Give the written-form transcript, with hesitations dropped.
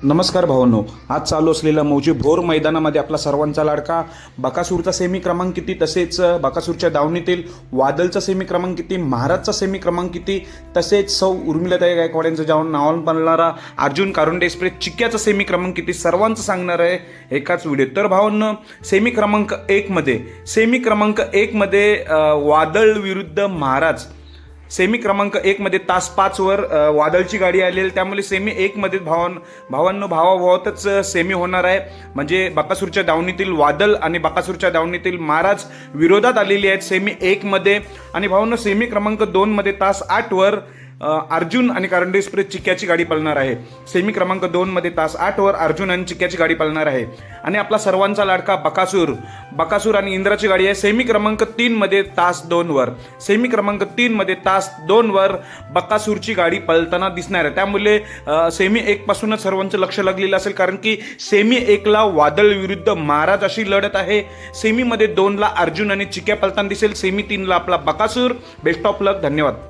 नमस्कार भावांनो, आज चालू असलेल्या मौजे भोर मैदानामध्ये आपला सर्वांचा लाडका बकासूरचा सेमी क्रमांक किती, तसेच बकासूरच्या दावणीतील वादलचा सेमी क्रमांक किती, महाराजचा सेमी क्रमांक किती, तसेच सौ उर्मिलाताई गायकवाड यांचं जाऊन नावान बनणारा अर्जुन कारुंडे एक्सप्रेस चिक्क्याचा सेमी क्रमांक किती सर्वांचं सांगणार आहे एकाच व्हिडिओ. तर भावांनो, सेमी क्रमांक एक मध्ये वादळ विरुद्ध महाराज. सेमी क्रमांक 1 मध्ये तास 5 वर वादळची गाडी आलेली, त्यामुळे सेमी 1 मध्ये भावाभावातच सेमी होणार आहे. म्हणजे बकासूरच्या दावणीतील वादळ आणि बकासूरच्या दावणीतील महाराज विरोधात आलेली आहेत सेमी 1 मध्ये. आणि भावांनो, सेमी क्रमांक 2 मध्ये तास 8 वर अर्जुन आणि कारुंडे एक्सप्रेस चिक्क्याची गाडी पळणार आहे. सेमी क्रमांक 2 मध्ये तास 8 वर अर्जुन आणि चिक्क्याची गाडी पळणार आहे. आणि आपला सर्वांचा लाडका बकासूर आणि इंद्राची गाडी आहे सेमी क्रमांक 3 मध्ये तास 2 वर. सेमी क्रमांक 3 मध्ये तास 2 वर बकासूरची गाडी पळताना दिसणार आहे. त्यामुळे सेमी 1 पासूनच सर्वांचं लक्ष लागलेलं असेल, कारण की सेमी 1 ला वादळ विरुद्ध महाराज अशी लढत आहे. सेमी मध्ये 2 ला अर्जुन आणि चिक्क्या पळताना दिसेल. सेमी 3 ला आपला बकासूर. बेस्ट ऑफ लक. धन्यवाद.